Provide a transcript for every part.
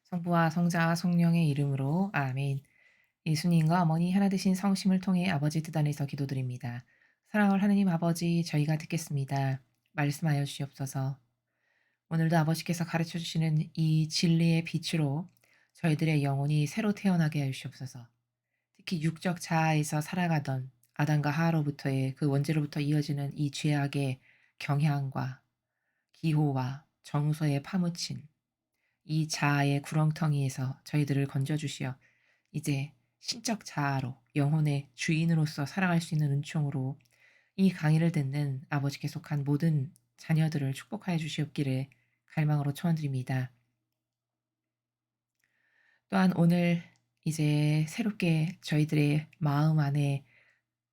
성부와 성자와 성령의 이름으로 아멘. 예수님과 어머니 하나 되신 성심을 통해 아버지 뜻 안에서 기도드립니다. 사랑할 하느님 아버지, 저희가 듣겠습니다. 말씀하여 주시옵소서. 오늘도 아버지께서 가르쳐 주시는 이 진리의 빛으로 저희들의 영혼이 새로 태어나게 하여 주시옵소서. 특히 육적 자아에서 살아가던 아담과 하와로부터의 그 원죄로부터 이어지는 이 죄악의 경향과 기호와 정서에 파묻힌 이 자아의 구렁텅이에서 저희들을 건져주시어 이제 신적 자아로 영혼의 주인으로서 살아갈 수 있는 은총으로 이 강의를 듣는 아버지께 속한 모든 자녀들을 축복하여 주시옵기를 갈망으로 초원드립니다. 또한 오늘 이제 새롭게 저희들의 마음 안에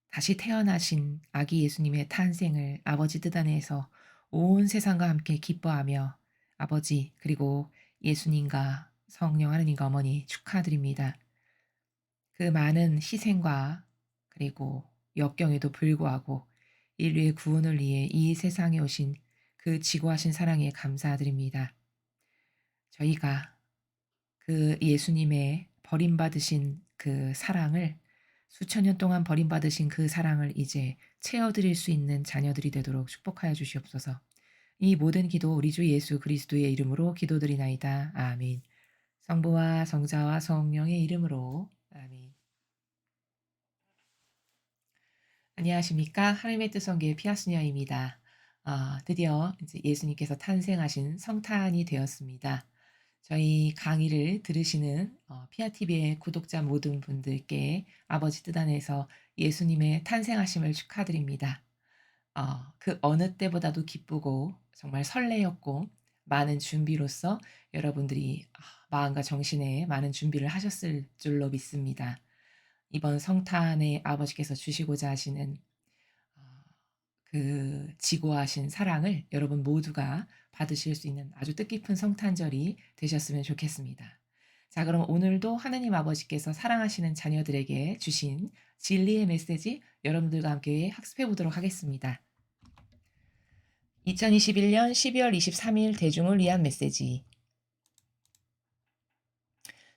다시 태어나신 아기 예수님의 탄생을 아버지 뜻 안에서 온 세상과 함께 기뻐하며 아버지 그리고 예수님과 성령 하느님과 어머니 축하드립니다. 그 많은 희생과 그리고 역경에도 불구하고 인류의 구원을 위해 이 세상에 오신 그 지고하신 사랑에 감사드립니다. 저희가 그 예수님의 버림받으신 그 사랑을 수천 년 동안 버림받으신 그 사랑을 이제 채워드릴 수 있는 자녀들이 되도록 축복하여 주시옵소서. 이 모든 기도 우리 주 예수 그리스도의 이름으로 기도드리나이다. 아멘. 성부와 성자와 성령의 이름으로 아멘. 안녕하십니까? 하나님의 뜻성교의 피아스녀입니다. 드디어 이제 예수님께서 탄생하신 성탄이 되었습니다. 저희 강의를 들으시는 피아TV의 구독자 모든 분들께 아버지 뜻 안에서 예수님의 탄생하심을 축하드립니다. 그 어느 때보다도 기쁘고 정말 설레였고 많은 준비로서 여러분들이 마음과 정신에 많은 준비를 하셨을 줄로 믿습니다. 이번 성탄에 아버지께서 주시고자 하시는 어, 그 지고하신 사랑을 여러분 모두가 받으실 수 있는 아주 뜻깊은 성탄절이 되셨으면 좋겠습니다. 자, 그럼 오늘도 하느님 아버지께서 사랑하시는 자녀들에게 주신 진리의 메시지 여러분들과 함께 학습해 보도록 하겠습니다. 2021년 12월 23일 대중을 위한 메시지.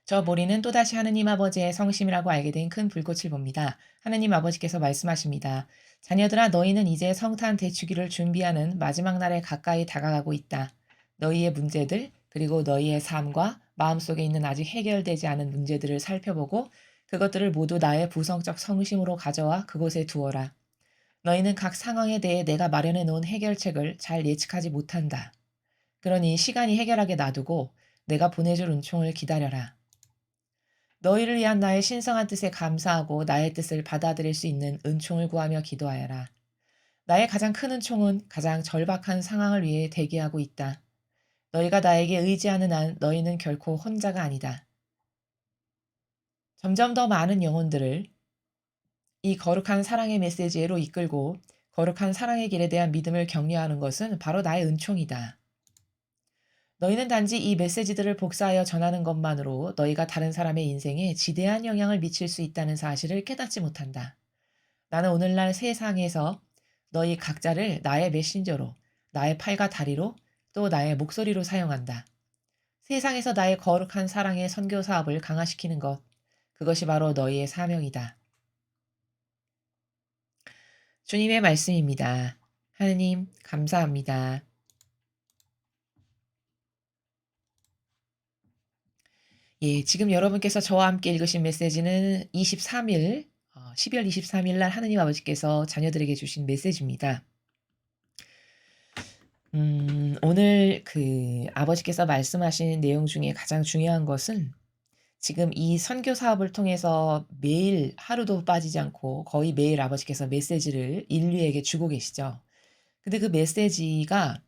저 모리는 또다시 하느님 아버지의 성심이라고 알게 된 큰 불꽃을 봅니다. 하느님 아버지께서 말씀하십니다. 자녀들아, 너희는 이제 성탄 대축일을 준비하는 마지막 날에 가까이 다가가고 있다. 너희의 문제들 그리고 너희의 삶과 마음속에 있는 아직 해결되지 않은 문제들을 살펴보고 그것들을 모두 나의 부성적 성심으로 가져와 그곳에 두어라. 너희는 각 상황에 대해 내가 마련해 놓은 해결책을 잘 예측하지 못한다. 그러니 시간이 해결하게 놔두고 내가 보내줄 은총을 기다려라. 너희를 위한 나의 신성한 뜻에 감사하고 나의 뜻을 받아들일 수 있는 은총을 구하며 기도하여라. 나의 가장 큰 은총은 가장 절박한 상황을 위해 대기하고 있다. 너희가 나에게 의지하는 한 너희는 결코 혼자가 아니다. 점점 더 많은 영혼들을 이 거룩한 사랑의 메시지로 이끌고 거룩한 사랑의 길에 대한 믿음을 격려하는 것은 바로 나의 은총이다. 너희는 단지 이 메시지들을 복사하여 전하는 것만으로 너희가 다른 사람의 인생에 지대한 영향을 미칠 수 있다는 사실을 깨닫지 못한다. 나는 오늘날 세상에서 너희 각자를 나의 메신저로, 나의 팔과 다리로, 또 나의 목소리로 사용한다. 세상에서 나의 거룩한 사랑의 선교 사업을 강화시키는 것, 그것이 바로 너희의 사명이다. 주님의 말씀입니다. 하느님, 감사합니다. 예, 지금 여러분께서 저와 함께 읽으신 메시지는 23일, 12월 23일 날 하느님 아버지께서 자녀들에게 주신 메시지입니다. 오늘 그 아버지께서 말씀하신 내용 중에 가장 중요한 것은 지금 이 선교 사업을 통해서 매일 하루도 빠지지 않고 거의 매일 아버지께서 메시지를 인류에게 주고 계시죠. 근데 그 메시지가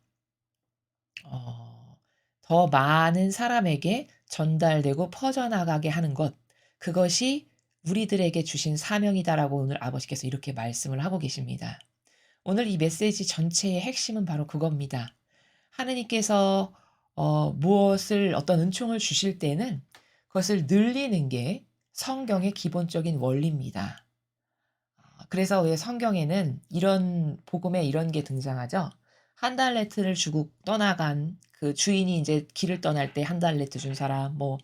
더 많은 사람에게 전달되고 퍼져나가게 하는 것, 그것이 우리들에게 주신 사명이다라고 오늘 아버지께서 이렇게 말씀을 하고 계십니다. 오늘 이 메시지 전체의 핵심은 바로 그겁니다. 하느님께서 무엇을 어떤 은총을 주실 때는 그것을 늘리는 게 성경의 기본적인 원리입니다. 그래서 왜 성경에는 이런 복음에 이런 게 등장하죠. 한 달란트를 주고 떠나간 그 주인이 인제 길을 떠날 때 한 달란트 준 사람, 뭐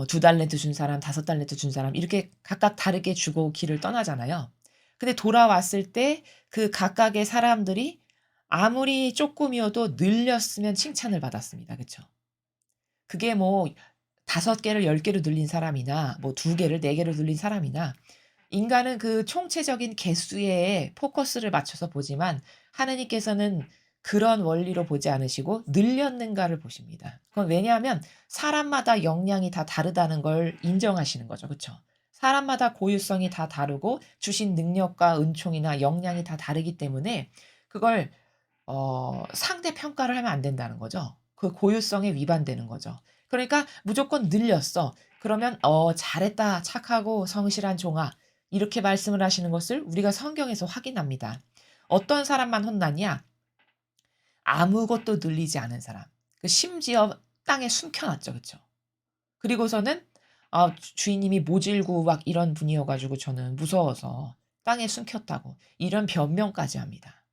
두 달란트 준 사람, 다섯 달란트 준 사람 이렇게 각각 다르게 주고 길을 떠나잖아요. 근데 돌아왔을 때 그 각각의 사람들이 아무리 쪼끔이어도 늘렸으면 칭찬을 받았습니다. 그쵸? 그게 뭐 5 개를 10 개로 늘린 사람이나 뭐 2 개를 4 개로 늘린 사람이나 인간은 그 총체적인 개수에 포커스를 맞춰서 보지만 하느님께서는 그런 원리로 보지 않으시고 늘렸는가를 보십니다. 그건 왜냐하면 사람마다 역량이 다 다르다는 걸 인정하시는 거죠. 그쵸? 사람마다 고유성이 다 다르고 주신 능력과 은총이나 역량이 다 다르기 때문에 그걸 상대 평가를 하면 안 된다는 거죠. 그 고유성에 위반되는 거죠. 그러니까 무조건 늘렸어. 그러면 잘했다. 착하고 성실한 종아." 이렇게 말씀을 하시는 것을 우리가 성경에서 확인합니다. 어떤 사람만 혼나냐? 아무것도 늘리지 않은 사람. 그 심지어 땅에 숨겨 놨죠. 그쵸? 그리고서는 주인님이 모질고 막 이런 분이어 가지고 저는 무서워서 땅에 숨겼다고 이런 변명까지 합니다.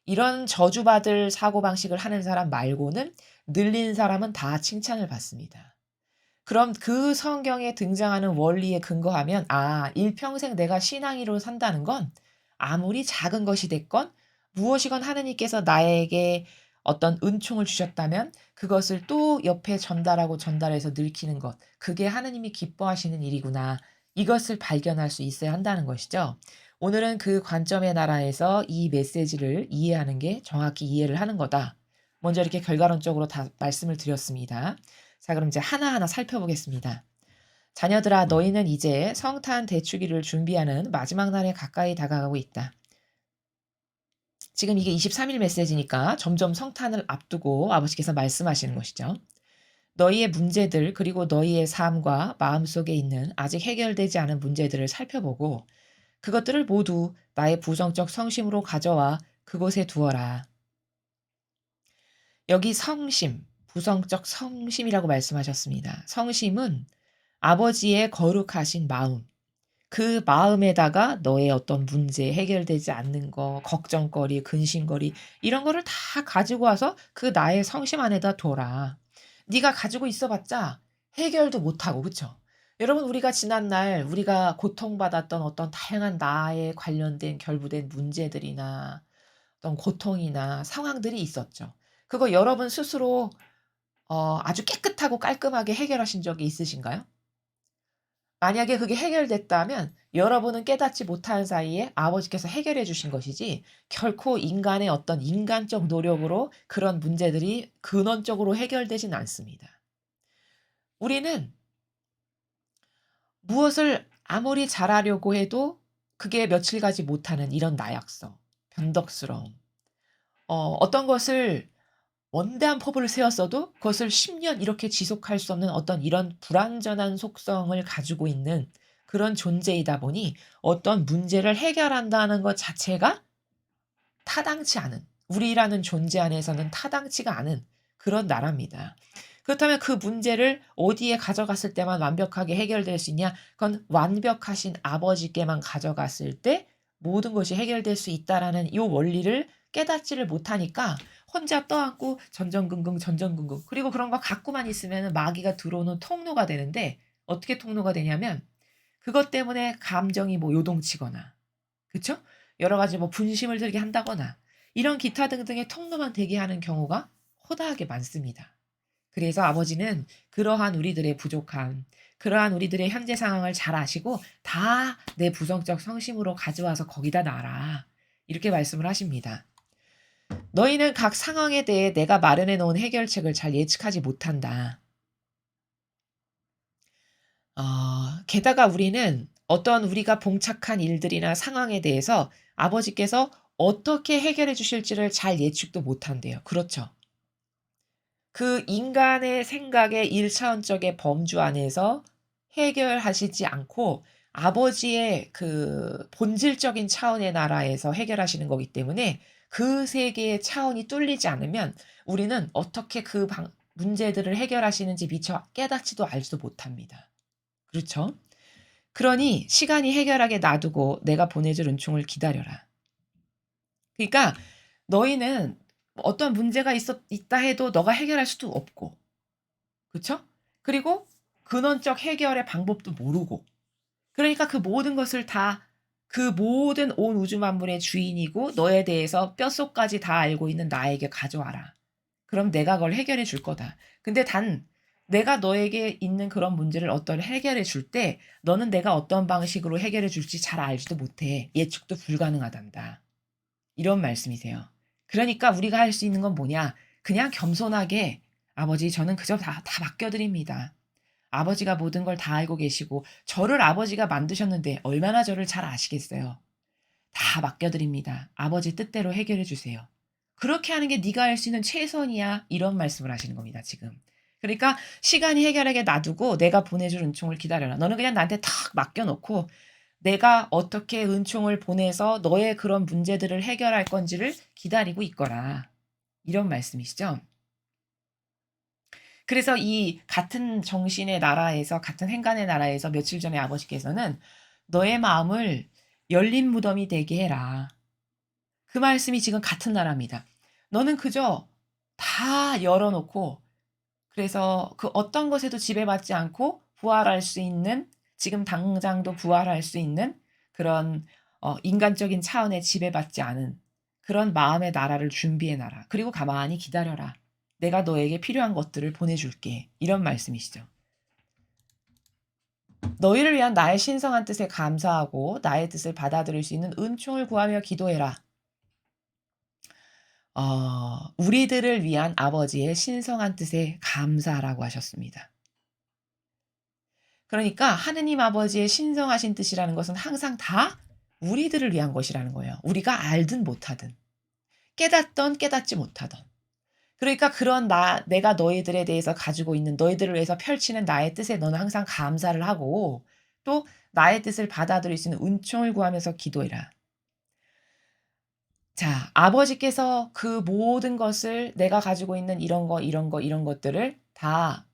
이런 저주받을 사고방식을 하는 사람 말고는 늘린 사람은 다 칭찬을 받습니다. 그럼 그 성경에 등장하는 원리에 근거하면 일평생 내가 신앙이로 산다는 건 아무리 작은 것이 됐건 무엇이건 하느님께서 나에게 어떤 은총을 주셨다면 그것을 또 옆에 전달하고 전달해서 늙히는 것. 그게 하느님이 기뻐하시는 일이구나. 이것을 발견할 수 있어야 한다는 것이죠. 오늘은 그 관점의 나라에서 이 메시지를 이해하는 게 정확히 이해를 하는 거다. 먼저 이렇게 결과론적으로 다 말씀을 드렸습니다. 자, 그럼 이제 하나하나 살펴보겠습니다. 자녀들아, 너희는 이제 성탄 대축일을 준비하는 마지막 날에 가까이 다가가고 있다. 지금 이게 23일 메시지니까 점점 성탄을 앞두고 아버지께서 말씀하시는 것이죠. 너희의 문제들 그리고 너희의 삶과 마음속에 있는 아직 해결되지 않은 문제들을 살펴보고 그것들을 모두 나의 부성적 성심으로 가져와 그곳에 두어라. 여기 성심, 부성적 성심이라고 말씀하셨습니다. 성심은 아버지의 거룩하신 마음, 그 마음에다가 너의 어떤 문제, 해결되지 않는 거, 걱정거리, 근심거리 이런 거를 다 가지고 와서 그 나의 성심 안에다 둬라. 네가 가지고 있어 봤자 해결도 못하고 그쵸? 여러분 우리가 지난날 우리가 고통받았던 어떤 다양한 나에 관련된 결부된 문제들이나 어떤 고통이나 상황들이 있었죠. 그거 여러분 스스로 아주 깨끗하고 깔끔하게 해결하신 적이 있으신가요? 만약에 그게 해결됐다면 여러분은 깨닫지 못한 사이에 아버지께서 해결해 주신 것이지 결코 인간의 어떤 인간적 노력으로 그런 문제들이 근원적으로 해결되진 않습니다. 우리는 무엇을 아무리 잘하려고 해도 그게 며칠 가지 못하는 이런 나약성, 변덕스러움, 어떤 것을 원대한 포부를 세웠어도 그것을 10년 이렇게 지속할 수 없는 어떤 이런 불완전한 속성을 가지고 있는 그런 존재이다 보니 어떤 문제를 해결한다는 것 자체가 타당치 않은, 우리라는 존재 안에서는 타당치가 않은 그런 나라입니다. 그렇다면 그 문제를 어디에 가져갔을 때만 완벽하게 해결될 수 있냐? 그건 완벽하신 아버지께만 가져갔을 때 모든 것이 해결될 수 있다라는 이 원리를 깨닫지를 못하니까 혼자 떠안고 전전긍긍 전전긍긍 그리고 그런 거 갖고만 있으면 마귀가 들어오는 통로가 되는데 어떻게 통로가 되냐면 그것 때문에 감정이 뭐 요동치거나 그쵸? 여러 가지 뭐 분심을 들게 한다거나 이런 기타 등등의 통로만 되게 하는 경우가 허다하게 많습니다. 그래서 아버지는 그러한 우리들의 부족함, 그러한 우리들의 현재 상황을 잘 아시고 다 내 부성적 성심으로 가져와서 거기다 놔라. 이렇게 말씀을 하십니다. 너희는 각 상황에 대해 내가 마련해 놓은 해결책을 잘 예측하지 못한다. 게다가 우리는 어떤 우리가 봉착한 일들이나 상황에 대해서 아버지께서 어떻게 해결해 주실지를 잘 예측도 못한대요. 그렇죠. 그 인간의 생각의 일차원적의 범주 안에서 해결하시지 않고 아버지의 그 본질적인 차원의 나라에서 해결하시는 거기 때문에 그 세계의 차원이 뚫리지 않으면 우리는 어떻게 그 문제들을 해결하시는지 미처 깨닫지도 알지도 못합니다. 그렇죠? 그러니 시간이 해결하게 놔두고 내가 보내줄 은총을 기다려라. 그러니까 너희는 어떤 문제가 있다 해도 너가 해결할 수도 없고. 그쵸? 그리고 근원적 해결의 방법도 모르고. 그러니까 그 모든 것을 다 그 모든 온 우주 만물의 주인이고 너에 대해서 뼛속까지 다 알고 있는 나에게 가져와라. 그럼 내가 그걸 해결해 줄 거다. 근데 단 내가 너에게 있는 그런 문제를 어떤 해결해 줄 때 너는 내가 어떤 방식으로 해결해 줄지 잘 알지도 못해. 예측도 불가능하단다. 이런 말씀이세요. 그러니까 우리가 할 수 있는 건 뭐냐? 그냥 겸손하게 아버지 저는 그저 다 맡겨드립니다. 아버지가 모든 걸 다 알고 계시고 저를 아버지가 만드셨는데 얼마나 저를 잘 아시겠어요. 다 맡겨드립니다. 아버지 뜻대로 해결해 주세요. 그렇게 하는 게 네가 할 수 있는 최선이야. 이런 말씀을 하시는 겁니다, 지금. 그러니까 시간이 해결하게 놔두고 내가 보내줄 은총을 기다려라. 너는 그냥 나한테 탁 맡겨놓고 내가 어떻게 은총을 보내서 너의 그런 문제들을 해결할 건지를 기다리고 있거라. 이런 말씀이시죠. 그래서 이 같은 정신의 나라에서 같은 행간의 나라에서 며칠 전에 아버지께서는 너의 마음을 열린 무덤이 되게 해라. 그 말씀이 지금 같은 나라입니다. 너는 그저 다 열어놓고 그래서 그 어떤 것에도 지배받지 않고 부활할 수 있는 지금 당장도 부활할 수 있는 그런 인간적인 차원에 지배받지 않은 그런 마음의 나라를 준비해 놔라. 그리고 가만히 기다려라. 내가 너에게 필요한 것들을 보내줄게. 이런 말씀이시죠. 너희를 위한 나의 신성한 뜻에 감사하고 나의 뜻을 받아들일 수 있는 은총을 구하며 기도해라. 우리들을 위한 아버지의 신성한 뜻에 감사라고 하셨습니다. 그러니까 하느님 아버지의 신성하신 뜻이라는 것은 항상 다 우리들을 위한 것이라는 거예요. 우리가 알든 못하든 깨닫던 깨닫지 못하던. 그러니까 그런 내가 너희들에 대해서 가지고 있는 너희들을 위해서 펼치는 나의 뜻에 너는 항상 감사를 하고 또 나의 뜻을 받아들일 수 있는 은총을 구하면서 기도해라. 자, 아버지께서 그 모든 것을 내가 가지고 있는 이런 거, 이런 거, 이런 것들을 다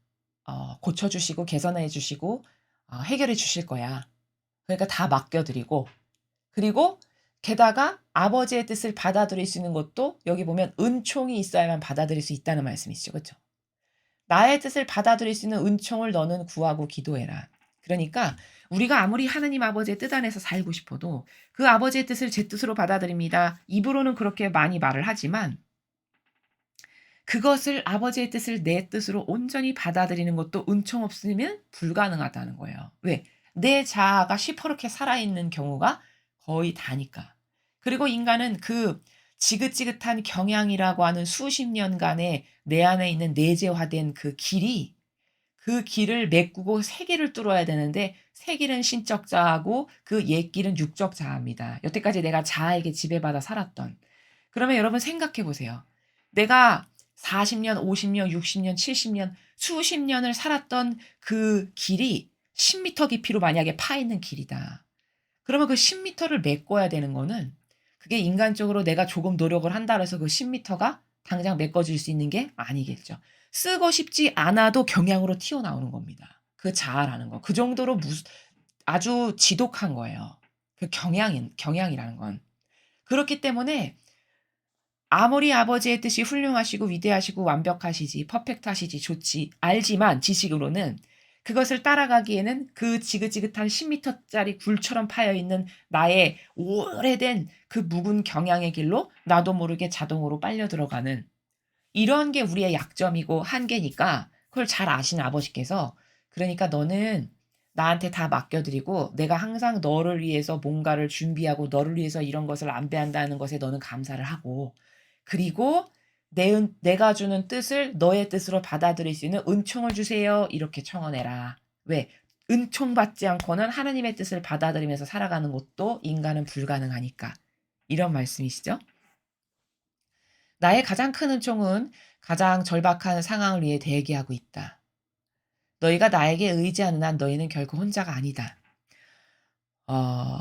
고쳐주시고 개선해 주시고 해결해 주실 거야. 그러니까 다 맡겨드리고 그리고 게다가 아버지의 뜻을 받아들일 수 있는 것도 여기 보면 은총이 있어야만 받아들일 수 있다는 말씀이시죠. 그렇죠? 나의 뜻을 받아들일 수 있는 은총을 너는 구하고 기도해라. 그러니까 우리가 아무리 하느님 아버지의 뜻 안에서 살고 싶어도 그 아버지의 뜻을 제 뜻으로 받아들입니다. 입으로는 그렇게 많이 말을 하지만 그것을 아버지의 뜻을 내 뜻으로 온전히 받아들이는 것도 은총 없으면 불가능하다는 거예요. 왜? 내 자아가 시퍼렇게 살아있는 경우가 거의 다니까. 그리고 인간은 그 지긋지긋한 경향이라고 하는 수십 년간의 내 안에 있는 내재화된 그 길을 메꾸고 새 길을 뚫어야 되는데 새 길은 신적 자아고 그 옛 길은 육적 자아입니다. 여태까지 내가 자아에게 지배받아 살았던. 그러면 여러분 생각해 보세요. 내가 40년, 50년, 60년, 70년, 수십 년을 살았던 그 길이 10m 깊이로 만약에 파 있는 길이다. 그러면 그 10m를 메꿔야 되는 거는 그게 인간적으로 내가 조금 노력을 한다 그래서 그 10m가 당장 메꿔질 수 있는 게 아니겠죠. 쓰고 싶지 않아도 경향으로 튀어나오는 겁니다. 그 자아라는 거. 그 정도로 아주 지독한 거예요. 그 경향이라는 건. 그렇기 때문에 아무리 아버지의 뜻이 훌륭하시고 위대하시고 완벽하시지 퍼펙트하시지 좋지 알지만 지식으로는 그것을 따라가기에는 그 지긋지긋한 10m짜리 굴처럼 파여있는 나의 오래된 그 묵은 경향의 길로 나도 모르게 자동으로 빨려 들어가는 이런 게 우리의 약점이고 한계니까 그걸 잘 아시는 아버지께서 그러니까 너는 나한테 다 맡겨드리고 내가 항상 너를 위해서 뭔가를 준비하고 너를 위해서 이런 것을 안배한다는 것에 너는 감사를 하고 그리고 내가 주는 뜻을 너의 뜻으로 받아들일 수 있는 은총을 주세요. 이렇게 청원해라. 왜? 은총 받지 않고는 하나님의 뜻을 받아들이면서 살아가는 것도 인간은 불가능하니까. 이런 말씀이시죠? 나의 가장 큰 은총은 가장 절박한 상황을 위해 대기하고 있다. 너희가 나에게 의지하는 한 너희는 결코 혼자가 아니다. 어,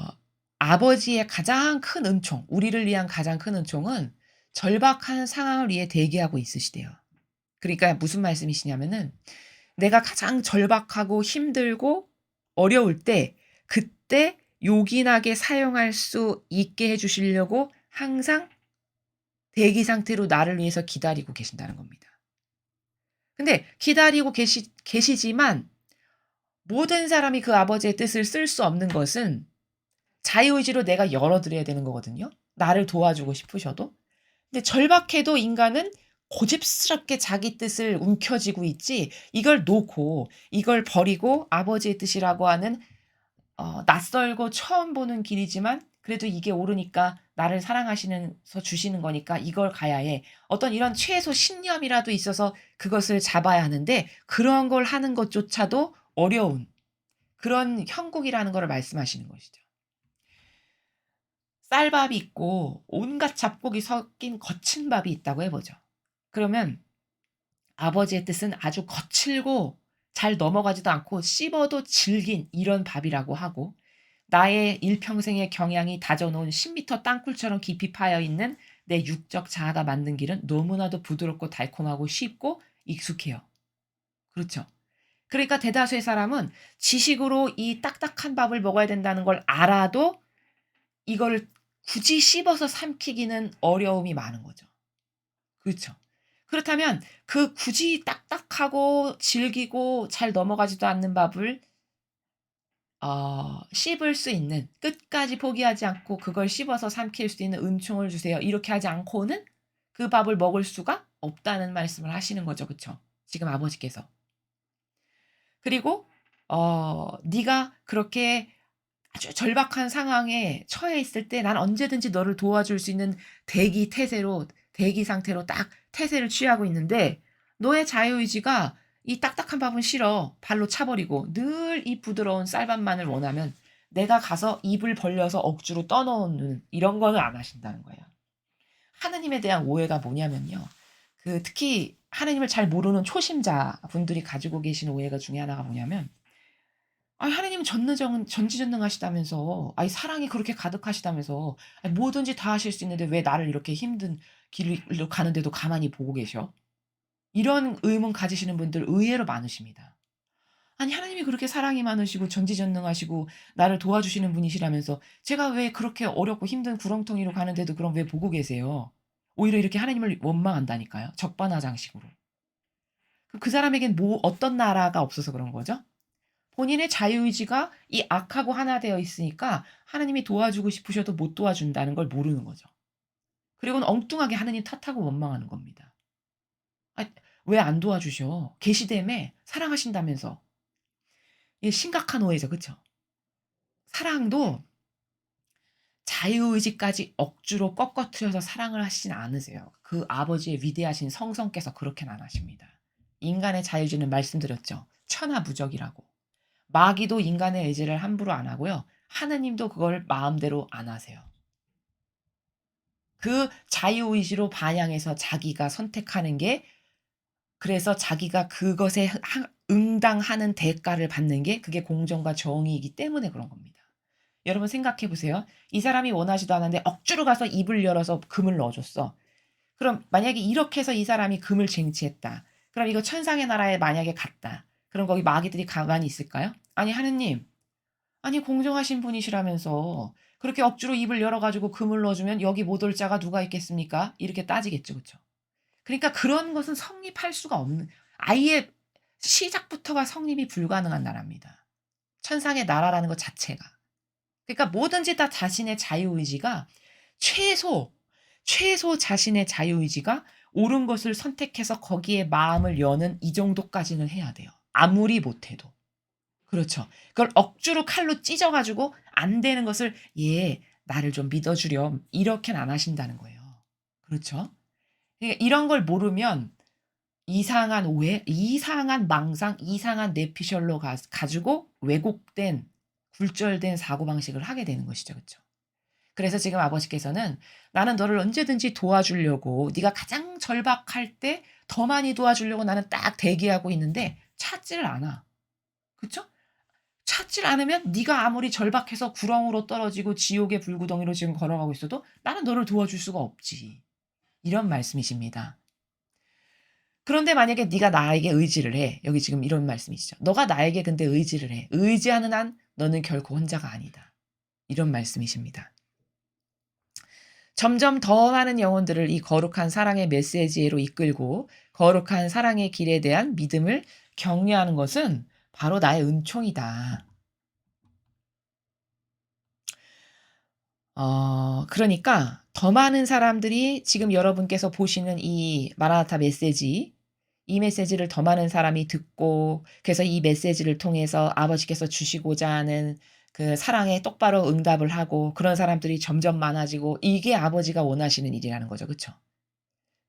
아버지의 가장 큰 은총, 우리를 위한 가장 큰 은총은 절박한 상황을 위해 대기하고 있으시대요. 그러니까 무슨 말씀이시냐면은 내가 가장 절박하고 힘들고 어려울 때 그때 요긴하게 사용할 수 있게 해주시려고 항상 대기 상태로 나를 위해서 기다리고 계신다는 겁니다. 근데 기다리고 계시지만 모든 사람이 그 아버지의 뜻을 쓸 수 없는 것은 자유의지로 내가 열어 드려야 되는 거거든요, 나를 도와주고 싶으셔도. 근데 절박해도 인간은 고집스럽게 자기 뜻을 움켜쥐고 있지, 이걸 놓고 이걸 버리고 아버지의 뜻이라고 하는 낯설고 처음 보는 길이지만 그래도 이게 옳으니까 나를 사랑하시면서 주시는 거니까 이걸 가야 해. 어떤 이런 최소 신념이라도 있어서 그것을 잡아야 하는데 그런 걸 하는 것조차도 어려운 그런 형국이라는 거를 말씀하시는 것이죠. 쌀밥이 있고 온갖 잡곡이 섞인 거친 밥이 있다고 해 보죠. 그러면 아버지의 뜻은 아주 거칠고 잘 넘어가지도 않고 씹어도 질긴 이런 밥이라고 하고, 나의 일평생의 경향이 다져 놓은 10m 땅굴처럼 깊이 파여 있는 내 육적 자아가 만든 길은 너무나도 부드럽고 달콤하고 쉽고 익숙해요. 그렇죠. 그러니까 대다수의 사람은 지식으로 이 딱딱한 밥을 먹어야 된다는 걸 알아도 이거를 굳이 씹어서 삼키기는 어려움이 많은 거죠. 그렇죠. 그렇다면 그 굳이 딱딱하고 질기고 잘 넘어가지도 않는 밥을 씹을 수 있는, 끝까지 포기하지 않고 그걸 씹어서 삼킬 수 있는 은총을 주세요, 이렇게 하지 않고는 그 밥을 먹을 수가 없다는 말씀을 하시는 거죠. 그쵸? 지금 아버지께서. 그리고 네가 그렇게 아주 절박한 상황에 처해 있을 때 난 언제든지 너를 도와줄 수 있는 대기 상태로 딱 태세를 취하고 있는데, 너의 자유의지가 이 딱딱한 밥은 싫어, 발로 차버리고 늘 이 부드러운 쌀밥만을 원하면 내가 가서 입을 벌려서 억지로 떠놓는 이런 거는 안 하신다는 거예요. 하느님에 대한 오해가 뭐냐면요, 특히 하느님을 잘 모르는 초심자 분들이 가지고 계신 오해가 중에 하나가 뭐냐면, 아니 하느님은 전지전능하시다면서, 아니 사랑이 그렇게 가득하시다면서, 아니 뭐든지 다 하실 수 있는데 왜 나를 이렇게 힘든 길로 가는데도 가만히 보고 계셔? 이런 의문 가지시는 분들 의외로 많으십니다. 아니 하나님이 그렇게 사랑이 많으시고 전지전능하시고 나를 도와주시는 분이시라면서 제가 왜 그렇게 어렵고 힘든 구렁텅이로 가는데도 그럼 왜 보고 계세요? 오히려 이렇게 하나님을 원망한다니까요, 적반하장식으로. 그 사람에겐 어떤 나라가 없어서 그런 거죠? 본인의 자유의지가 이 악하고 하나 되어 있으니까 하나님이 도와주고 싶으셔도 못 도와준다는 걸 모르는 거죠. 그리고는 엉뚱하게 하나님 탓하고 원망하는 겁니다. 아, 왜 안 도와주셔? 계시다며 사랑하신다면서. 이게 심각한 오해죠. 그쵸? 사랑도 자유의지까지 억지로 꺾어트려서 사랑을 하시진 않으세요. 그 아버지의 위대하신 성성께서 그렇게는 안 하십니다. 인간의 자유의지는 말씀드렸죠, 천하무적이라고. 마귀도 인간의 의지를 함부로 안 하고요, 하느님도 그걸 마음대로 안 하세요. 그 자유의지로 반영해서 자기가 선택하는 게, 그래서 자기가 그것에 응당하는 대가를 받는 게 그게 공정과 정의이기 때문에 그런 겁니다. 여러분 생각해 보세요. 이 사람이 원하지도 않았는데 억지로 가서 입을 열어서 금을 넣어줬어. 그럼 만약에 이렇게 해서 이 사람이 금을 쟁취했다, 그럼 이거 천상의 나라에 만약에 갔다, 그럼 거기 마귀들이 가만히 있을까요? 아니 하느님, 아니 공정하신 분이시라면서 그렇게 억지로 입을 열어 가지고 금을 넣어주면 여기 못 올 자가 누가 있겠습니까? 이렇게 따지겠죠. 그쵸? 그러니까 그런 것은 성립할 수가 없는, 아예 시작부터가 성립이 불가능한 나라입니다, 천상의 나라라는 것 자체가. 그러니까 뭐든지 다 자신의 자유의지가 최소, 최소 자신의 자유의지가 옳은 것을 선택해서 거기에 마음을 여는 이 정도까지는 해야 돼요, 아무리 못해도. 그렇죠. 그걸 억지로 칼로 찢어 가지고 안 되는 것을 "얘 나를 좀 믿어 주렴." 이렇게는 안 하신다는 거예요. 그렇죠? 이런 걸 모르면 이상한 오해, 이상한 망상, 이상한 뇌피셜로 가지고 왜곡된 굴절된 사고방식을 하게 되는 것이죠. 그쵸? 그래서 지금 아버지께서는 "나는 너를 언제든지 도와주려고, 네가 가장 절박할 때 더 많이 도와주려고 나는 딱 대기하고 있는데 찾지를 않아." 그쵸? 찾질 않으면 네가 아무리 절박해서 구렁으로 떨어지고 지옥의 불구덩이로 지금 걸어가고 있어도 나는 너를 도와줄 수가 없지, 이런 말씀이십니다. 그런데 만약에 네가 나에게 의지를 해, 여기 지금 이런 말씀이시죠. 너가 나에게 근데 의지를 해. 의지하는 한 너는 결코 혼자가 아니다, 이런 말씀이십니다. 점점 더 많은 영혼들을 이 거룩한 사랑의 메시지로 이끌고 거룩한 사랑의 길에 대한 믿음을 격려하는 것은 바로 나의 은총이다. 그러니까 더 많은 사람들이 지금 여러분께서 보시는 이 마라나타 메시지, 이 메시지를 더 많은 사람이 듣고 그래서 이 메시지를 통해서 아버지께서 주시고자 하는 그 사랑에 똑바로 응답을 하고 그런 사람들이 점점 많아지고 이게 아버지가 원하시는 일이라는 거죠. 그쵸?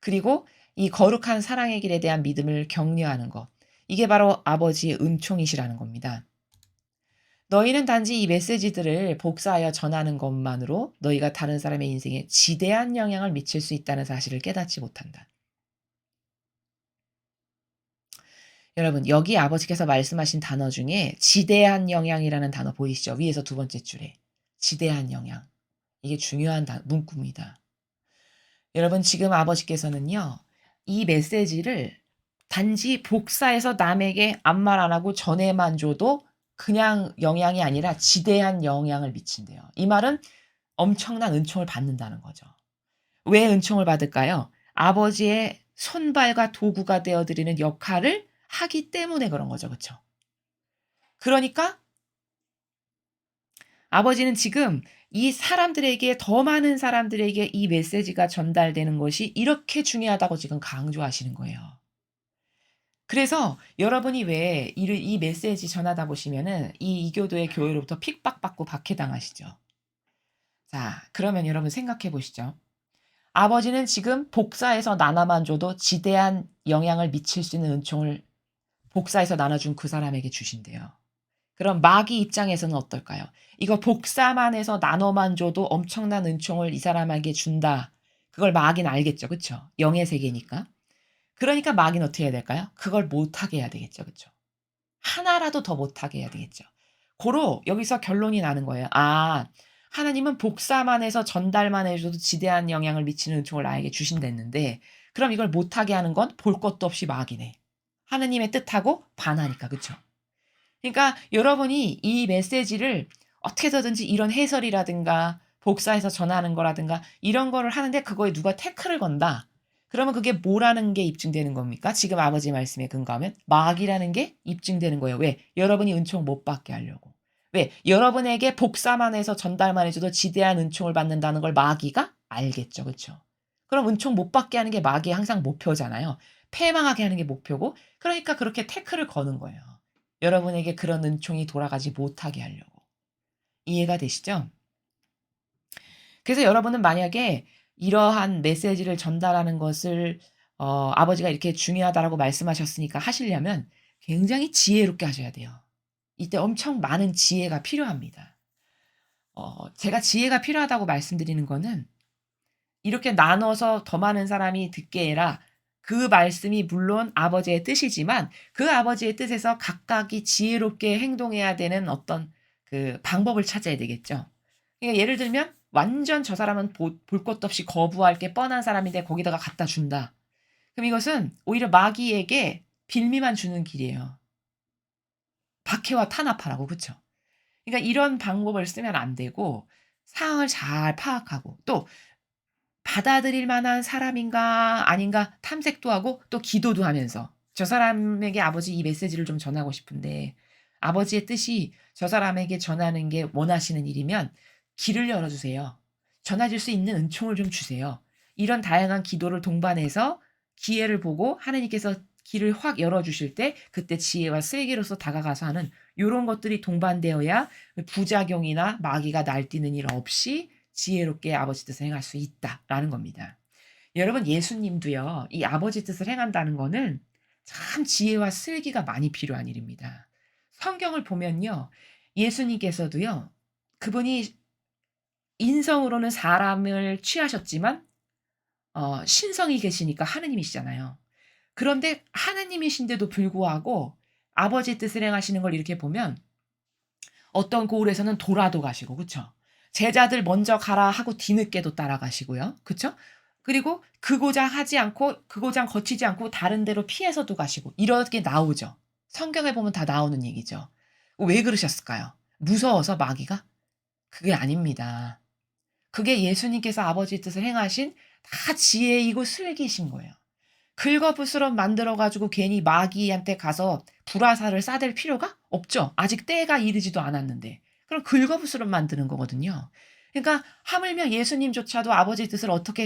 그리고 이 거룩한 사랑의 길에 대한 믿음을 격려하는 것. 이게 바로 아버지의 은총이시라는 겁니다. 너희는 단지 이 메시지들을 복사하여 전하는 것만으로 너희가 다른 사람의 인생에 지대한 영향을 미칠 수 있다는 사실을 깨닫지 못한다. 여러분, 여기 아버지께서 말씀하신 단어 중에 지대한 영향이라는 단어 보이시죠? 위에서 두 번째 줄에. 지대한 영향. 이게 중요한 문구입니다. 여러분, 지금 아버지께서는요, 이 메시지를 단지 복사해서 남에게 아무 말 안 하고 전해만 줘도 그냥 영향이 아니라 지대한 영향을 미친대요. 이 말은 엄청난 은총을 받는다는 거죠. 왜 은총을 받을까요? 아버지의 손발과 도구가 되어 드리는 역할을 하기 때문에 그런 거죠. 그쵸? 그러니까 아버지는 지금 이 사람들에게 더 많은 사람들에게 이 메시지가 전달되는 것이 이렇게 중요하다고 지금 강조하시는 거예요. 그래서 여러분이 왜 이 메시지 전하다 보시면은 이 이교도의 교회로부터 핍박받고 박해당하시죠. 자, 그러면 여러분 생각해 보시죠. 아버지는 지금 복사해서 나눠만 줘도 지대한 영향을 미칠 수 있는 은총을 복사해서 나눠준 그 사람에게 주신대요. 그럼 마귀 입장에서는 어떨까요? 이거 복사만 해서 나눠만 줘도 엄청난 은총을 이 사람에게 준다. 그걸 마귀는 알겠죠. 그쵸? 영의 세계니까. 그러니까 마귀는 어떻게 해야 될까요? 그걸 못하게 해야 되겠죠. 그쵸? 하나라도 더 못하게 해야 되겠죠. 고로 여기서 결론이 나는 거예요. 아, 하나님은 복사만 해서 전달만 해줘도 지대한 영향을 미치는 은총을 나에게 주신댔는데 그럼 이걸 못하게 하는 건 볼 것도 없이 마귀네. 하나님의 뜻하고 반하니까. 그쵸? 그러니까 여러분이 이 메시지를 어떻게 해서든지 이런 해설이라든가 복사해서 전하는 거라든가 이런 거를 하는데 그거에 누가 태클을 건다. 그러면 그게 뭐라는 게 입증되는 겁니까? 지금 아버지 말씀에 근거하면 마귀라는 게 입증되는 거예요. 왜? 여러분이 은총 못 받게 하려고. 왜? 여러분에게 복사만 해서 전달만 해줘도 지대한 은총을 받는다는 걸 마귀가 알겠죠. 그렇죠? 그럼 은총 못 받게 하는 게 마귀의 항상 목표잖아요. 패망하게 하는 게 목표고 그러니까 그렇게 태클을 거는 거예요. 여러분에게 그런 은총이 돌아가지 못하게 하려고. 이해가 되시죠? 그래서 여러분은 만약에 이러한 메시지를 전달하는 것을 아버지가 이렇게 중요하다라고 말씀하셨으니까 하시려면 굉장히 지혜롭게 하셔야 돼요. 이때 엄청 많은 지혜가 필요합니다. 제가 지혜가 필요하다고 말씀드리는 거는 이렇게 나눠서 더 많은 사람이 듣게 해라. 그 말씀이 물론 아버지의 뜻이지만 그 아버지의 뜻에서 각각이 지혜롭게 행동해야 되는 어떤 그 방법을 찾아야 되겠죠. 그러니까 예를 들면 완전 저 사람은 볼 것도 없이 거부할 게 뻔한 사람인데 거기다가 갖다 준다. 그럼 이것은 오히려 마귀에게 빌미만 주는 길이에요. 박해와 탄압하라고. 그쵸? 그러니까 이런 방법을 쓰면 안 되고 상황을 잘 파악하고 또 받아들일 만한 사람인가 아닌가 탐색도 하고 또 기도도 하면서 저 사람에게 아버지 이 메시지를 좀 전하고 싶은데 아버지의 뜻이 저 사람에게 전하는 게 원하시는 일이면 길을 열어주세요. 전해질 수 있는 은총을 좀 주세요. 이런 다양한 기도를 동반해서 기회를 보고 하나님께서 길을 확 열어주실 때 그때 지혜와 슬기로서 다가가서 하는 이런 것들이 동반되어야 부작용이나 마귀가 날뛰는 일 없이 지혜롭게 아버지 뜻을 행할 수 있다라는 겁니다. 여러분 예수님도요. 이 아버지 뜻을 행한다는 거는 참 지혜와 슬기가 많이 필요한 일입니다. 성경을 보면요. 예수님께서도요. 그분이 인성으로는 사람을 취하셨지만 신성이 계시니까 하느님이시잖아요. 그런데 하느님이신데도 불구하고 아버지 뜻을 행하시는 걸 이렇게 보면 어떤 고을에서는 돌아도 가시고 그쵸? 제자들 먼저 가라 하고 뒤늦게도 따라가시고요. 그쵸? 그리고 그 고장 하지 않고 그 고장 거치지 않고 다른 데로 피해서도 가시고 이렇게 나오죠. 성경에 보면 다 나오는 얘기죠. 왜 그러셨을까요? 무서워서 마귀가? 그게 아닙니다. 그게 예수님께서 아버지의 뜻을 행하신 다 지혜이고 슬기신 거예요. 긁어부스럼 만들어 가지고 괜히 마귀한테 가서 불화살을 쏴댈 필요가 없죠. 아직 때가 이르지도 않았는데. 그럼 긁어부스럼 만드는 거거든요. 그러니까 하물며 예수님조차도 아버지의 뜻을 어떻게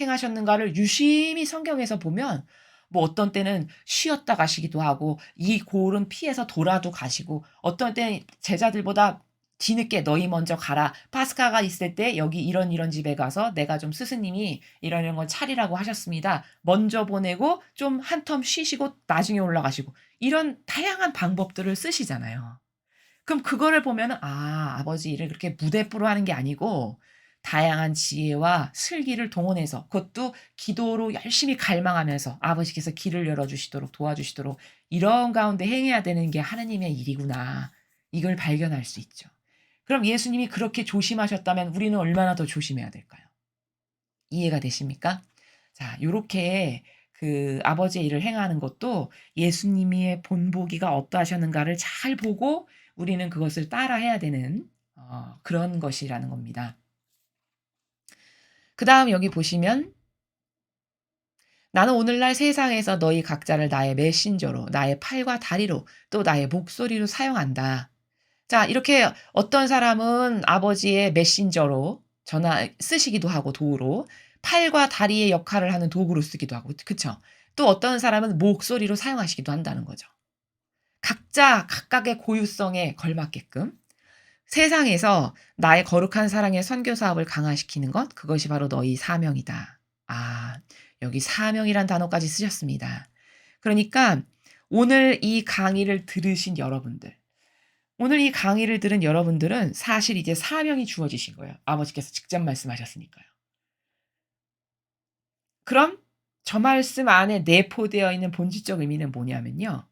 행하셨는가를 유심히 성경에서 보면 뭐 어떤 때는 쉬었다 가시기도 하고 이 고을은 피해서 돌아도 가시고 어떤 때는 제자들보다 뒤늦게 "너희 먼저 가라. 파스카가 있을 때 여기 이런 집에 가서 내가 좀 스승님이 이런 걸 차리라고 하셨습니다." 먼저 보내고 좀 한 텀 쉬시고 나중에 올라가시고 이런 다양한 방법들을 쓰시잖아요. 그럼 그거를 보면은 '아 아버지 일을 그렇게 무대뽀로 하는 게 아니고 다양한 지혜와 슬기를 동원해서 그것도 기도로 열심히 갈망하면서 아버지께서 길을 열어 주시도록 도와주시도록 이런 가운데 행해야 되는 게 하느님의 일이구나.' 이걸 발견할 수 있죠. 그럼 예수님이 그렇게 조심하셨다면 우리는 얼마나 더 조심해야 될까요? 이해가 되십니까? 자 요렇게 그 아버지의 일을 행하는 것도 예수님의 본보기가 어떠하셨는가를 잘 보고 우리는 그것을 따라해야 되는 그런 것이라는 겁니다. 그다음 여기 보시면 "나는 오늘날 세상에서 너희 각자를 나의 메신저로 나의 팔과 다리로 또 나의 목소리로 사용한다." 자 이렇게 어떤 사람은 아버지의 메신저로 전화 쓰시기도 하고 도구로 팔과 다리의 역할을 하는 도구로 쓰기도 하고 그쵸? 또 어떤 사람은 목소리로 사용하시기도 한다는 거죠. 각자 각각의 고유성에 걸맞게끔 세상에서 나의 거룩한 사랑의 선교 사업을 강화시키는 것 그것이 바로 너희 사명이다. 아 여기 사명이란 단어까지 쓰셨습니다. 그러니까 오늘 이 강의를 들으신 여러분들 오늘 이 강의를 들은 여러분들은 사실 이제 사명이 주어지신 거예요. 아버지께서 직접 말씀하셨으니까요. 그럼 저 말씀 안에 내포되어 있는 본질적 의미는 뭐냐면요.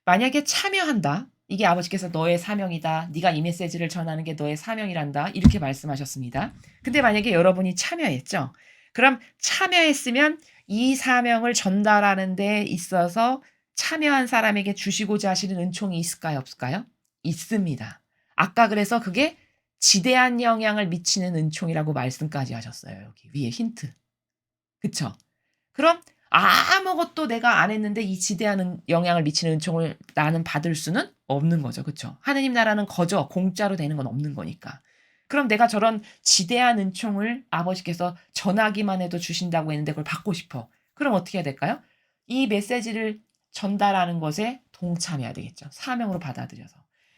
만약에 참여한다. 이게 아버지께서 "너의 사명이다. 네가 이 메시지를 전하는 게 너의 사명이란다." 이렇게 말씀하셨습니다. 근데 만약에 여러분이 참여했죠. 그럼 참여했으면 이 사명을 전달하는 데 있어서 참여한 사람에게 주시고자 하시는 은총이 있을까요? 없을까요? 있습니다. 아까 그래서 그게 지대한 영향을 미치는 은총이라고 말씀까지 하셨어요. 여기 위에 힌트. 그쵸? 그럼 아무것도 내가 안 했는데 이 지대한 영향을 미치는 은총을 나는 받을 수는 없는 거죠. 그쵸? 하느님 나라는 거저 공짜로 되는 건 없는 거니까. 그럼 내가 저런 지대한 은총을 아버지께서 전하기만 해도 주신다고 했는데 그걸 받고 싶어. 그럼 어떻게 해야 될까요? 이 메시지를 전달하는 것에 동참해야 되겠죠. 사명으로 받아들여서.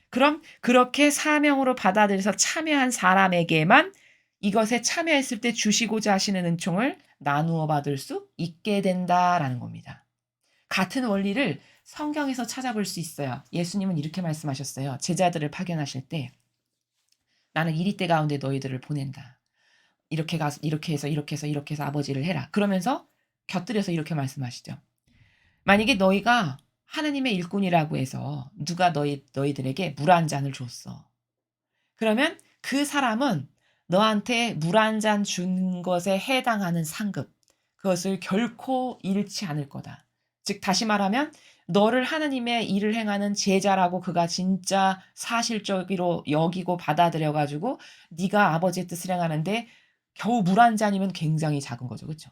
그럼 그렇게 사명으로 받아들여서 참여한 사람에게만 이것에 참여했을 때 주시고자 하시는 은총을 나누어 받을 수 있게 된다라는 겁니다. 같은 원리를 성경에서 찾아볼 수 있어요. 예수님은 이렇게 말씀하셨어요. 제자들을 파견하실 때 "나는 이리 때 가운데 너희들을 보낸다. 이렇게 가서 이렇게 해서 이렇게 해서 이렇게 해서 아버지를 해라." 그러면서 곁들여서 이렇게 말씀하시죠. "만약에 너희가 하느님의 일꾼이라고 해서 누가 너희들에게 물 한 잔을 줬어. 그러면 그 사람은 너한테 물 한 잔 준 것에 해당하는 상급 그것을 결코 잃지 않을 거다. 즉 다시 말하면 너를 하느님의 일을 행하는 제자라고 그가 진짜 사실적으로 여기고 받아들여 가지고 네가 아버지의 뜻을 행하는데 겨우 물 한 잔이면 굉장히 작은 거죠. 그쵸?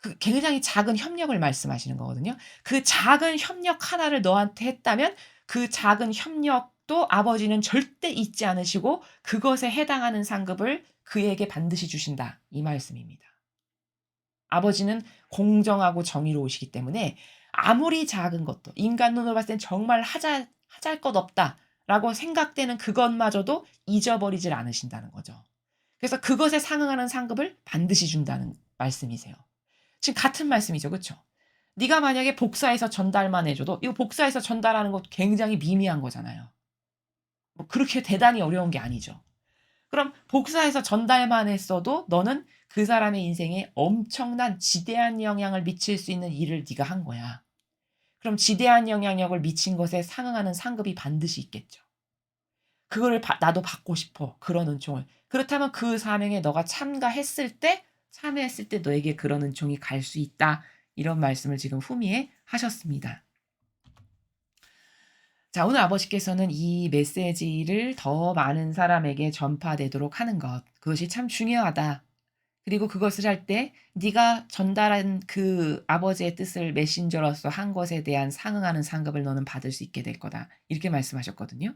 그 굉장히 작은 협력을 말씀하시는 거거든요. 그 작은 협력 하나를 너한테 했다면 그 작은 협력도 아버지는 절대 잊지 않으시고 그것에 해당하는 상급을 그에게 반드시 주신다. 이 말씀입니다. 아버지는 공정하고 정의로우시기 때문에 아무리 작은 것도 인간 눈으로 봤을 땐 정말 하잘것 없다라고 생각되는 그것마저도 잊어버리질 않으신다는 거죠. 그래서 그것에 상응하는 상급을 반드시 준다는 말씀이세요. 지금 같은 말씀이죠. 그쵸? 네가 만약에 복사해서 전달만 해 줘도 이거 복사해서 전달하는 것도 굉장히 미미한 거잖아요. 뭐 그렇게 대단히 어려운 게 아니죠. 그럼 복사해서 전달만 했어도 너는 그 사람의 인생에 엄청난 지대한 영향을 미칠 수 있는 일을 네가 한 거야. 그럼 지대한 영향력을 미친 것에 상응하는 상급이 반드시 있겠죠. 그거를 나도 받고 싶어. 그런 은총을. 그렇다면 그 사명에 너가 참여했을 때 너에게 그런 은총이 갈 수 있다. 이런 말씀을 지금 후미에 하셨습니다. 자, 오늘 아버지께서는 이 메시지를 더 많은 사람에게 전파되도록 하는 것, 그것이 참 중요하다. 그리고 그것을 할 때 네가 전달한 그 아버지의 뜻을 메신저로서 한 것에 대한 상응하는 상급을 너는 받을 수 있게 될 거다. 이렇게 말씀하셨거든요.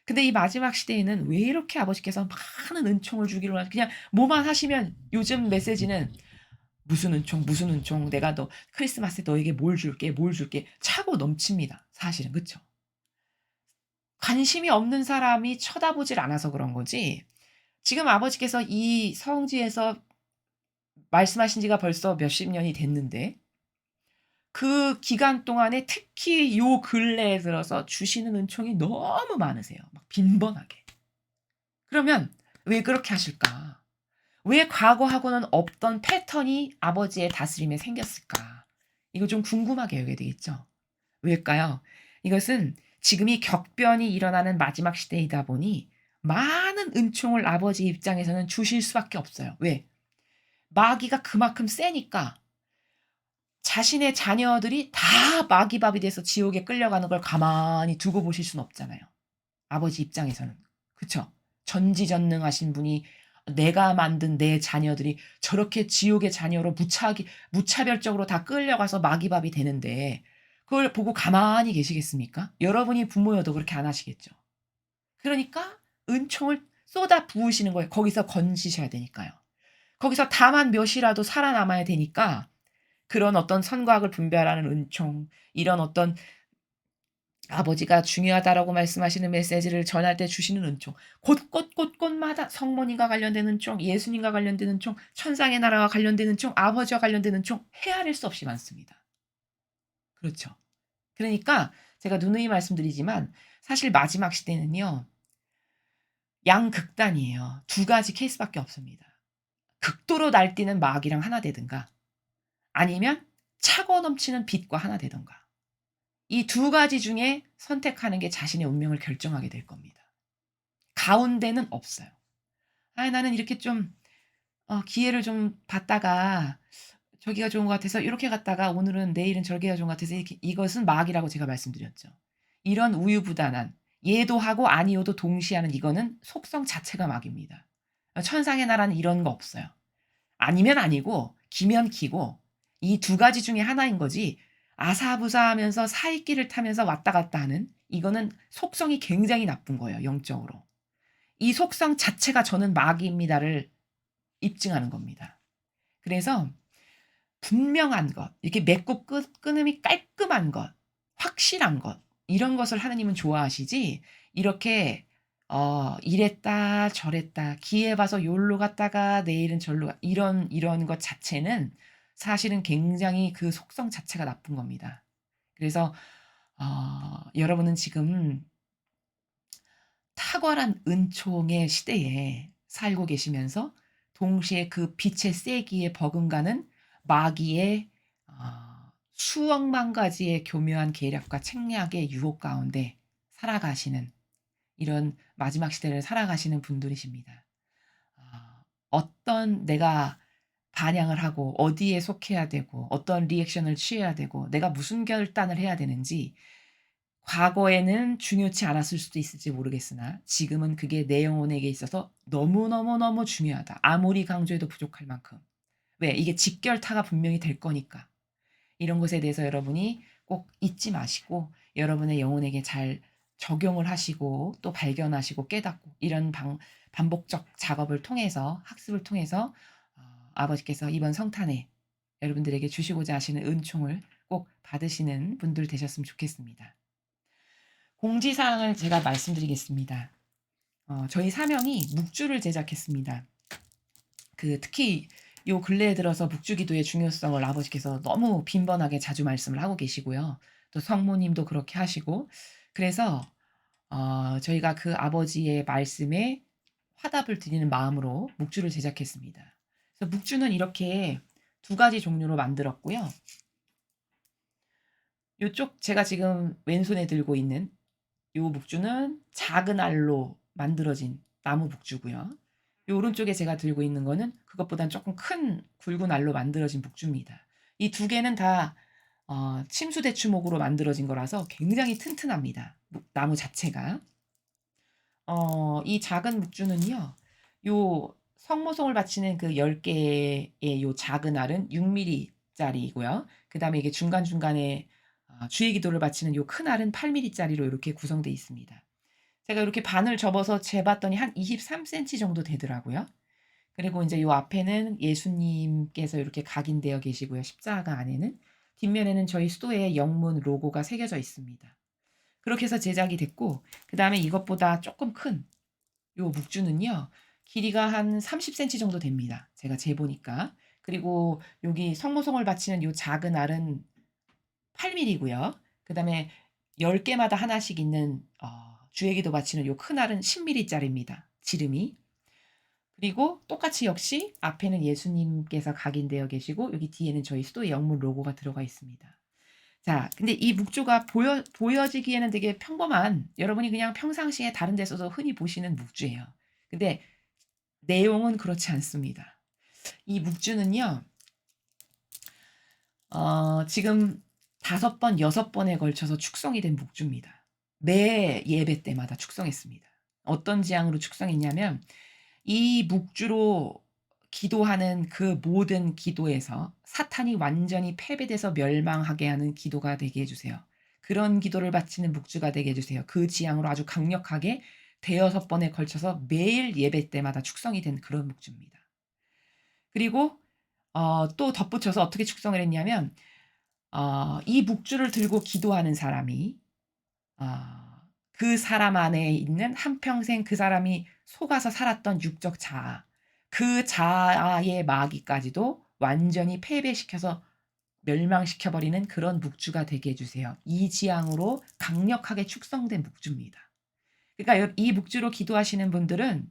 근데 이 마지막 시대에는 왜 이렇게 아버지께서 많은 은총을 주기로 그냥 뭐만 하시면 요즘 메시지는 무슨 은총, 무슨 은총, 내가 너 크리스마스에 너에게 뭘 줄게, 뭘 줄게 차고 넘칩니다. 사실은 그쵸? 관심이 없는 사람이 쳐다보질 않아서 그런 거지 지금 아버지께서 이 성지에서 말씀하신 지가 벌써 몇십 년이 됐는데 그 기간 동안에 특히 요 근래에 들어서 주시는 은총이 너무 많으세요. 막 빈번하게. 그러면 왜 그렇게 하실까? 왜 과거하고는 없던 패턴이 아버지의 다스림에 생겼을까? 이거 좀 궁금하게 여겨야 되겠죠? 왜일까요? 이것은 지금이 격변이 일어나는 마지막 시대이다 보니 많은 은총을 아버지 입장에서는 주실 수밖에 없어요. 왜? 마귀가 그만큼 세니까 자신의 자녀들이 다 마귀밥이 돼서 지옥에 끌려가는 걸 가만히 두고 보실 수는 없잖아요. 아버지 입장에서는. 그쵸? 전지전능하신 분이 내가 만든 내 자녀들이 저렇게 지옥의 자녀로 무차별적으로 다 끌려가서 마귀밥이 되는데 그걸 보고 가만히 계시겠습니까? 여러분이 부모여도 그렇게 안 하시겠죠. 그러니까 은총을 쏟아 부으시는 거예요. 거기서 건지셔야 되니까요. 거기서 다만 몇이라도 살아남아야 되니까 그런 어떤 선과 악을 분별하는 은총, 이런 어떤 아버지가 중요하다라고 말씀하시는 메시지를 전할 때 주시는 은총, 곳곳곳곳마다 성모님과 관련된 은총, 예수님과 관련된 은총, 천상의 나라와 관련된 은총, 아버지와 관련된 은총 헤아릴 수 없이 많습니다. 그렇죠. 그러니까 제가 누누이 말씀드리지만 사실 마지막 시대는요. 양극단이에요. 두 가지 케이스밖에 없습니다. 극도로 날뛰는 마귀랑 하나 되든가 아니면 차고 넘치는 빛과 하나 되든가. 이 두 가지 중에 선택하는 게 자신의 운명을 결정하게 될 겁니다. 가운데는 없어요. '아 나는 이렇게 좀 기회를 좀 받다가 저기가 좋은 것 같아서 이렇게 갔다가 오늘은 내일은 저기가 좋은 것 같아서 이렇게' 이것은 마귀라고 제가 말씀드렸죠. 이런 우유부단한 예도 하고 아니요도 동시에 하는 이거는 속성 자체가 마귀입니다. 천상의 나라는 이런 거 없어요. 아니면 아니고 기면 기고 이 두 가지 중에 하나인 거지 아사부사하면서 사이길을 타면서 왔다 갔다 하는 이거는 속성이 굉장히 나쁜 거예요 영적으로. 이 속성 자체가 저는 마귀입니다를 입증하는 겁니다. 그래서 분명한 것, 이렇게 맺고 끊음이 깔끔한 것, 확실한 것 이런 것을 하나님은 좋아하시지 이렇게 이랬다 저랬다 기회 봐서 요로 갔다가 내일은 절로 이런 것 자체는 사실은 굉장히 그 속성 자체가 나쁜 겁니다. 그래서 여러분은 지금 탁월한 은총의 시대에 살고 계시면서 동시에 그 빛의 세기에 버금가는 마귀의 수억만 가지의 교묘한 계략과 책략의 유혹 가운데 살아가시는 이런 마지막 시대를 살아가시는 분들이십니다. 어떤 내가 반향을 하고 어디에 속해야 되고 어떤 리액션을 취해야 되고 내가 무슨 결단을 해야 되는지 과거에는 중요치 않았을 수도 있을지 모르겠으나 지금은 그게 내 영혼에게 있어서 너무너무너무 중요하다. 아무리 강조해도 부족할 만큼. 왜? 이게 직결타가 분명히 될 거니까. 이런 것에 대해서 여러분이 꼭 잊지 마시고 여러분의 영혼에게 잘 적용을 하시고 또 발견하시고 깨닫고 이런 반복적 작업을 통해서 학습을 통해서 아버지께서 이번 성탄에 여러분들에게 주시고자 하시는 은총을 꼭 받으시는 분들 되셨으면 좋겠습니다. 공지사항을 제가 말씀드리겠습니다. 저희 사명이 묵주를 제작했습니다. 특히 요 근래에 들어서 묵주기도의 중요성을 아버지께서 너무 빈번하게 자주 말씀을 하고 계시고요. 또 성모님도 그렇게 하시고 그래서 저희가 그 아버지의 말씀에 화답을 드리는 마음으로 묵주를 제작했습니다. 그래서 묵주는 이렇게 두 가지 종류로 만들었고요. 요쪽 제가 지금 왼손에 들고 있는 요 묵주는 작은 알로 만들어진 나무 묵주고요. 요 오른쪽에 제가 들고 있는 거는 그것보단 조금 큰 굵은 알로 만들어진 묵주입니다. 이 두 개는 다 침수대추목으로 만들어진 거라서 굉장히 튼튼합니다. 나무 자체가. 이 작은 묵주는요. 요 성모송을 바치는 그 10개의 요 작은 알은 6mm 짜리이고요. 그다음에 이게 중간중간에 주의 기도를 바치는 요 큰 알은 8mm 짜리로 이렇게 구성되어 있습니다. 제가 이렇게 반을 접어서 재봤더니 한 23cm 정도 되더라고요. 그리고 인제 요 앞에는 예수님께서 이렇게 각인되어 계시고요, 십자가 안에는. 뒷면에는 저희 수도의 영문 로고가 새겨져 있습니다. 그렇게 해서 제작이 됐고, 그다음에 이것보다 쪼끔 큰 요 묵주는요, 길이가 한 30cm 정도 됩니다, 제가 재보니까. 그리고 여기 성모송을 바치는 요 작은 알은 8mm 고요. 그다음에 10 개마다 하나씩 있는 주의 기도 바치는 요 큰 알은 10mm 짜리입니다, 지름이. 그리고 똑같이 역시 앞에는 예수님께서 각인되어 계시고 여기 뒤에는 저희 수도의 영문 로고가 들어가 있습니다. 자, 근데 이 묵주가 보여지기에는 되게 평범한, 여러분이 그냥 평상시에 다른 데서도 흔히 보시는 묵주예요. 근데 내용은 그렇지 않습니다. 이 묵주는요. 지금 5번, 6번에 걸쳐서 축성이 된 묵주입니다. 매 예배 때마다 축성했습니다. 어떤 지향으로 축성했냐면, 이 묵주로 기도하는 그 모든 기도에서 사탄이 완전히 패배돼서 멸망하게 하는 기도가 되게 해 주세요. 그런 기도를 바치는 묵주가 되게 해 주세요. 그 지향으로 아주 강력하게 대여섯 번에 걸쳐서 매일 예배 때마다 축성이 된 그런 묵주입니다. 그리고 또 덧붙여서 어떻게 축성을 했냐면, 이 묵주를 들고 기도하는 사람이 그 사람 안에 있는 한평생 그 사람이 속아서 살았던 육적 자아, 그 자아의 마귀까지도 완전히 패배시켜서 멸망시켜 버리는 그런 묵주가 되게 해 주세요. 이 지향으로 강력하게 축성된 묵주입니다. 그러니까 이 묵주로 기도하시는 분들은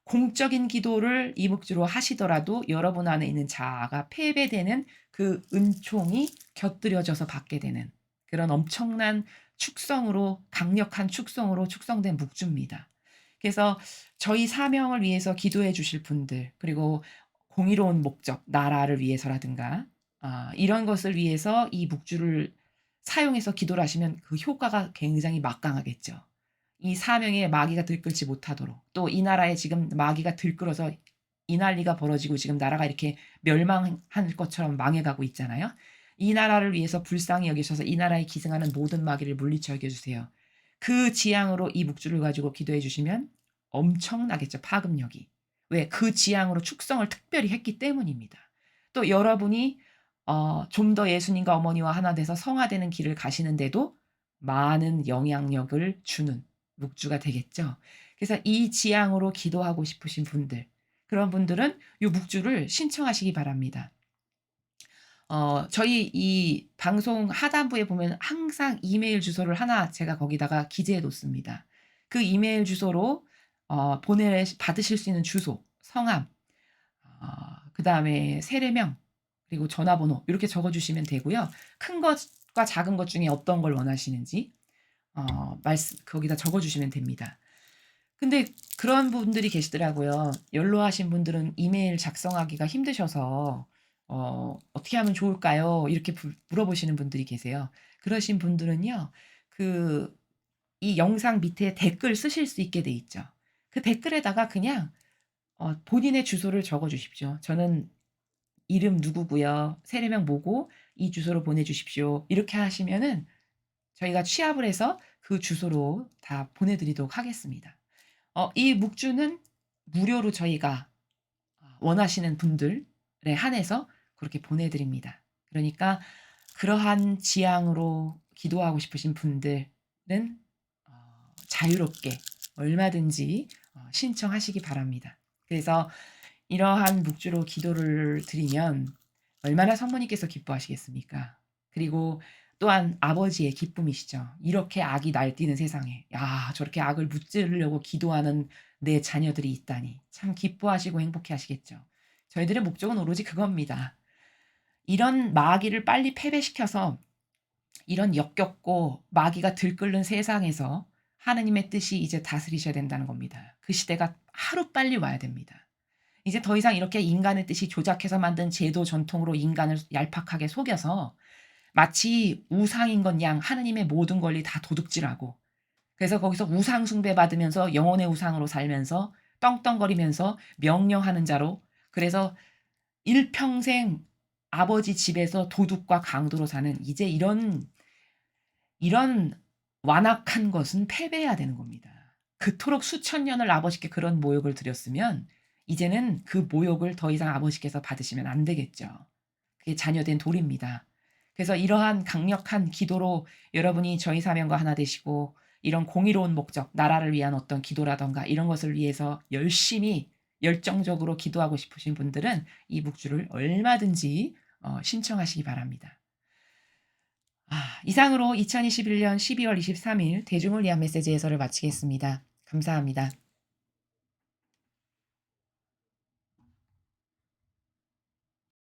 공적인 기도를 이 묵주로 하시더라도 여러분 안에 있는 자아가 패배되는 그 은총이 곁들여져서 받게 되는 그런 엄청난 축성으로, 강력한 축성으로 축성된 묵주입니다. 그래서 저희 사명을 위해서 기도해 주실 분들, 그리고 공의로운 목적, 나라를 위해서라든가 이런 것을 위해서 이 묵주를 사용해서 기도를 하시면 그 효과가 굉장히 막강하겠죠. 이 사명에 마귀가 들끓지 못하도록, 또 이 나라에 지금 마귀가 들끓어서 이 난리가 벌어지고 지금 나라가 이렇게 멸망할 것처럼 망해가고 있잖아요. 이 나라를 위해서 불쌍히 여기셔서 이 나라에 기승하는 모든 마귀를 물리쳐 이겨 주세요. 그 지향으로 이 묵주를 가지고 기도해 주시면 엄청나겠죠, 파급력이. 왜? 그 지향으로 축성을 특별히 했기 때문입니다. 또 여러분이 좀 더 예수님과 어머니와 하나 돼서 성화되는 길을 가시는데도 많은 영향력을 주는 묵주가 되겠죠. 그래서 이 지향으로 기도하고 싶으신 분들, 그런 분들은 이 묵주를 신청하시기 바랍니다. 저희 이 방송 하단부에 보면 항상 이메일 주소를 하나 제가 거기다가 기재해 놓습니다. 그 이메일 주소로 받으실 수 있는 주소, 성함, 그다음에 세례명, 그리고 전화번호 이렇게 적어 주시면 되고요. 큰 것과 작은 것 중에 어떤 걸 원하시는지 말씀 거기다 적어 주시면 됩니다. 근데 그런 분들이 계시더라고요. 연로하신 분들은 이메일 작성하기가 힘드셔서 "어떻게 하면 좋을까요?" 이렇게 물어보시는 분들이 계세요. 그러신 분들은요. 그 이 영상 밑에 댓글 쓰실 수 있게 돼 있죠. 그 댓글에다가 그냥 본인의 주소를 적어 주십시오. "저는 이름 누구고요. 세례명 뭐고 이 주소로 보내 주십시오." 이렇게 하시면은 저희가 취합을 해서 그 주소로 다 보내 드리도록 하겠습니다. 이 묵주는 무료로 저희가 원하시는 분들에 한해서 그렇게 보내 드립니다. 그러니까 그러한 지향으로 기도하고 싶으신 분들은 자유롭게 얼마든지 신청하시기 바랍니다. 그래서 이러한 묵주로 기도를 드리면 얼마나 성모님께서 기뻐하시겠습니까? 그리고 또한 아버지의 기쁨이시죠. 이렇게 악이 날뛰는 세상에 '야 저렇게 악을 무찌르려고 기도하는 내 자녀들이 있다니.' 참 기뻐하시고 행복해하시겠죠. 저희들의 목적은 오로지 그겁니다. 이런 마귀를 빨리 패배시켜서 이런 역겹고 마귀가 들끓는 세상에서 하느님의 뜻이 이제 다스리셔야 된다는 겁니다. 그 시대가 하루빨리 와야 됩니다. 이제 더 이상 이렇게 인간의 뜻이 조작해서 만든 제도 전통으로 인간을 얄팍하게 속여서 마치 우상인 것 양 하느님의 모든 권리 다 도둑질하고, 그래서 거기서 우상 숭배 받으면서 영혼의 우상으로 살면서 떵떵거리면서 명령하는 자로, 그래서 일평생 아버지 집에서 도둑과 강도로 사는, 이제 이런 완악한 것은 패배해야 되는 겁니다. 그토록 수천 년을 아버지께 그런 모욕을 드렸으면 이제는 그 모욕을 더 이상 아버지께서 받으시면 안 되겠죠. 그게 자녀된 도리입니다. 그래서 이러한 강력한 기도로 여러분이 저희 사명과 하나 되시고, 이런 공의로운 목적, 나라를 위한 어떤 기도라던가 이런 것을 위해서 열심히 열정적으로 기도하고 싶으신 분들은 이 묵주를 얼마든지 신청하시기 바랍니다. 이상으로 2021년 12월 23일 대중을 위한 메시지 해설을 마치겠습니다. 감사합니다.